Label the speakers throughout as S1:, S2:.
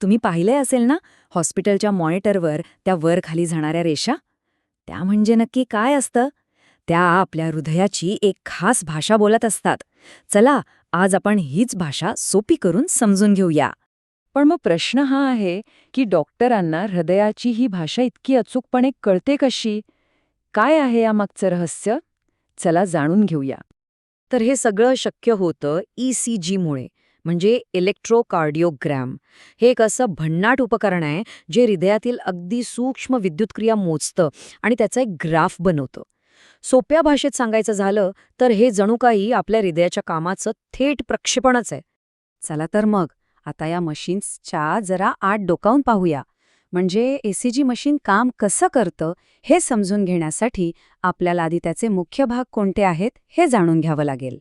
S1: तुम्ही पाहिलंय असेल ना, हॉस्पिटलच्या मॉनिटरवर त्या वर खाली जाणाऱ्या रेषा? त्या म्हणजे नक्की काय असतं? त्या आपल्या हृदयाची एक खास भाषा बोलत असतात. चला, आज आपण हीच भाषा सोपी करून समजून घेऊया.
S2: पण मग प्रश्न हा आहे की डॉक्टरांना हृदयाची ही भाषा इतकी अचूकपणे कळते कशी? काय आहे यामागचं रहस्य? चला जाणून घेऊया.
S1: तर हे सगळं शक्य होतं ECGमुळे, म्हणजे इलेक्ट्रोकार्डिओग्रॅम. हे एक असं भन्नाट उपकरण आहे जे हृदयातील अगदी सूक्ष्म विद्युतक्रिया मोजतं आणि त्याचा एक ग्राफ बनवतं. सोप्या भाषेत सांगायचं झालं तर हे जणू काही आपल्या हृदयाच्या कामाचं थेट प्रक्षेपणच आहे.
S2: चला तर मग आता या मशीन्सच्या जरा आत डोकावून पाहूया. म्हणजे ECG मशीन काम कसं करतं हे समजून घेण्यासाठी आपल्याला आधी त्याचे मुख्य भाग कोणते आहेत हे जाणून घ्यावं लागेल.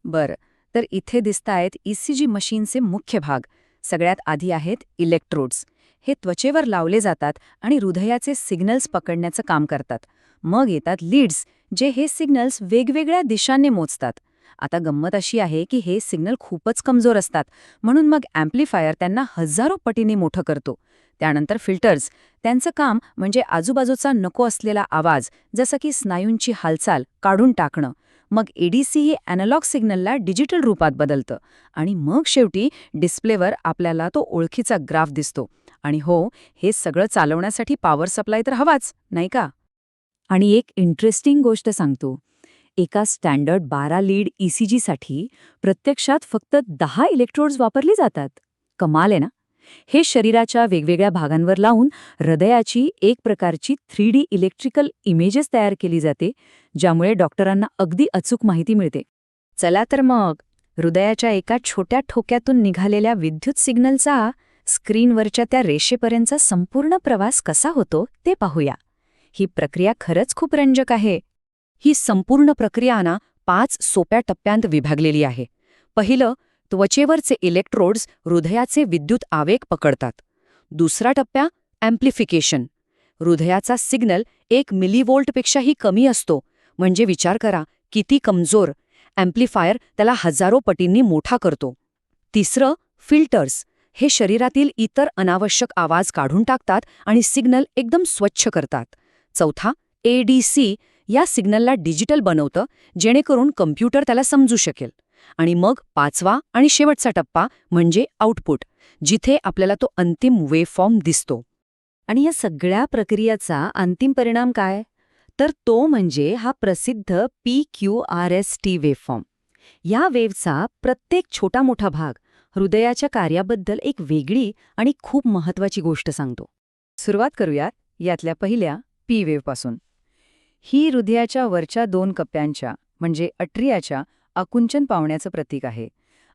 S2: बरं, तर इथे दिसतायत ECG मशीनचे मुख्य भाग. सगळ्यात आधी आहेत इलेक्ट्रोड्स. हे त्वचेवर लावले जातात आणि हृदयाचे सिग्नल्स पकडण्याचं काम करतात. मग येतात लीड्स, जे हे सिग्नल्स वेगवेगळ्या दिशांनी मोजतात. आता गंमत अशी आहे की हे सिग्नल खूपच कमजोर असतात, म्हणून मग अँप्लिफायर त्यांना हजारो पटीने मोठं करतो. त्यानंतर फिल्टर्स. त्यांचं काम म्हणजे आजूबाजूचा नको असलेला आवाज, जसं की स्नायूंची हालचाल, काढून टाकणं. मग ADC हे अॅनालॉग सिग्नलला डिजिटल रूपात बदलतं. आणि मग शेवटी डिस्प्लेवर आपल्याला तो ओळखीचा ग्राफ दिसतो. आणि हो, हे सगळं चालवण्यासाठी पॉवर सप्लाय तर हवाच, नाही का?
S1: आणि एक इंटरेस्टिंग गोष्ट सांगतो. एका स्टँडर्ड 12 लीड ECGसाठी प्रत्यक्षात फक्त 10 इलेक्ट्रोड्स वापरली जातात. कमाल आहे ना? हे शरीराच्या वेगवेगळ्या भागांवर लावून हृदयाची एक प्रकारची 3D इलेक्ट्रिकल इमेजेस तयार केली जाते, ज्यामुळे डॉक्टरांना अगदी अचूक माहिती मिळते. चला तर मग, हृदयाच्या एका छोट्या ठोक्यातून निघालेल्या विद्युत सिग्नलचा स्क्रीनवरच्या त्या रेषेपर्यंतचा संपूर्ण प्रवास कसा होतो ते पाहूया. ही प्रक्रिया खरंच खूप रंजक आहे. ही संपूर्ण प्रक्रिया 5 सोप्या टप्प्यांत विभागलेली आहे. पहिलं, त्वचेवरचे इलेक्ट्रोड्स हृदयाचे विद्युत आवेग पकडतात. दुसरा टप्प्या, अँप्लिफिकेशन. हृदयाचा सिग्नल 1 मिलीव्होल्टपेक्षाही कमी असतो, म्हणजे विचार करा किती कमजोर. अँप्लिफायर त्याला हजारो पटींनी मोठा करतो. तिसरं, फिल्टर्स. हे शरीरातील इतर अनावश्यक आवाज काढून टाकतात आणि सिग्नल एकदम स्वच्छ करतात. चौथा, ADC. या सिग्नलला डिजिटल बनवतं, जेणेकरून कम्प्युटर त्याला समजू शकेल. आणि मग 5वा आणि शेवटचा टप्पा म्हणजे आउटपुट, जिथे आपल्याला तो अंतिम वेव्हफॉर्म दिसतो. आणि या सगळ्या प्रक्रियेचा अंतिम परिणाम काय? तर तो म्हणजे हा प्रसिद्ध PQRST वेव्हफॉर्म. या वेव्हचा प्रत्येक छोटा मोठा भाग हृदयाच्या कार्याबद्दल एक वेगळी आणि खूप महत्वाची गोष्ट सांगतो. सुरुवात करूयात यातल्या पहिल्या P वेव्हपासून. ही हृदयाच्या वरच्या 2 कप्प्यांच्या म्हणजे अट्रियाच्या आकुंचन पावण्याचं प्रतीक आहे.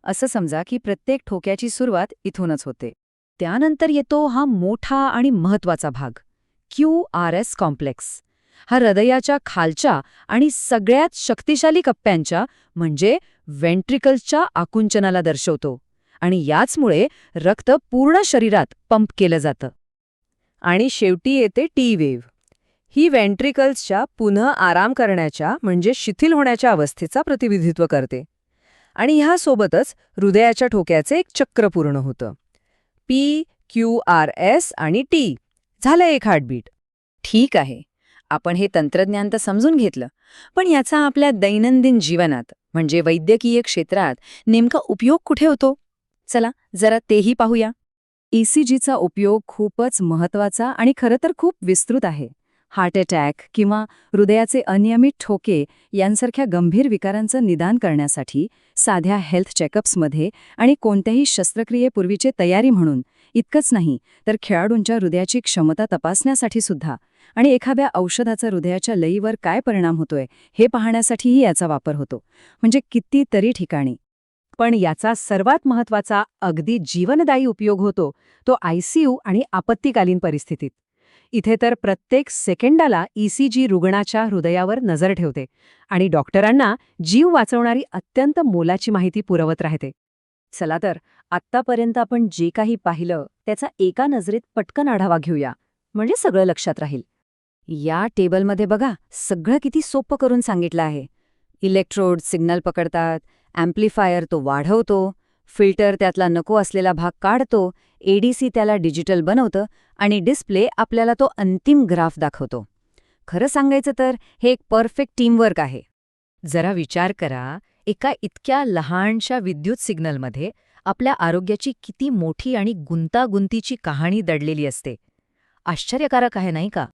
S1: असं समजा की प्रत्येक ठोक्याची सुरुवात इथूनच होते. त्यानंतर येतो हा मोठा आणि महत्वाचा भाग, QRS कॉम्प्लेक्स. हा हृदयाच्या खालच्या आणि सगळ्यात शक्तिशाली कप्प्यांच्या म्हणजे वेंट्रिकल्सच्या आकुंचनाला दर्शवतो. आणि याचमुळे रक्त पूर्ण शरीरात पंप केलं जातं. आणि शेवटी येते T वेव्ह. ही वेंट्रिकल्सच्या पुन्हा आराम करण्याच्या म्हणजे शिथिल होण्याच्या अवस्थेचा प्रतिनिधित्व करते. आणि ह्यासोबतच हृदयाच्या ठोक्याचे एक चक्र पूर्ण होतं. PQRS आणि T. झालं एक हार्टबीट. ठीक आहे, आपण हे तंत्रज्ञान तर समजून घेतलं, पण याचा आपल्या दैनंदिन जीवनात म्हणजे वैद्यकीय क्षेत्रात नेमका उपयोग कुठे होतो? चला जरा तेही पाहूया. ECGचा उपयोग खूपच महत्वाचा आणि खरं तर खूप विस्तृत आहे. हार्ट अटॅक किंवा हृदयाचे अनियमित ठोके यांसारख्या गंभीर विकारांचं निदान करण्यासाठी, साध्या हेल्थ चेकअप्समध्ये आणि कोणत्याही शस्त्रक्रियेपूर्वीची तयारी म्हणून, इतकंच नाही तर खेळाडूंच्या हृदयाची क्षमता तपासण्यासाठी सुद्धा, आणि एखाद्या औषधाचा हृदयाच्या लयीवर काय परिणाम होतोय हे पाहण्यासाठीही याचा वापर होतो. म्हणजे कितीतरी ठिकाणी. पण याचा सर्वात महत्त्वाचा, अगदी जीवनदायी उपयोग होतो तो ICU आणि आपत्कालीन परिस्थितीत. इथे तर प्रत्येक सेकंदाला ECG रुग्णाच्या हृदयावर नजर ठेवते आणि डॉक्टरांना जीव वाचवणारी अत्यंत मोलाची माहिती पुरवत राहते. चला तर, आत्तापर्यंत आपण जे काही पाहिलं त्याचा एका नजरेत पटकन आढावा घेऊया, म्हणजे सगळं लक्षात राहील. या टेबलमध्ये बघा, सगळं किती सोपं करून सांगितलं आहे. इलेक्ट्रोड सिग्नल पकडतात, अँप्लिफायर तो वाढवतो,
S2: फिल्टर त्यातला नको असलेला भाग काढतो, एडीसी त्याला डिजिटल बनवतं आणि डिस्प्ले आपल्याला तो अंतिम ग्राफ दाखवतो. खरं सांगायचं तर हे एक परफेक्ट टीमवर्क आहे.
S1: जरा विचार करा, एका इतक्या लहानशा विद्युत सिग्नलमध्ये आपल्या आरोग्याची किती मोठी आणि गुंतागुंतीची कहाणी दडलेली असते. आश्चर्यकारक आहे नाही का?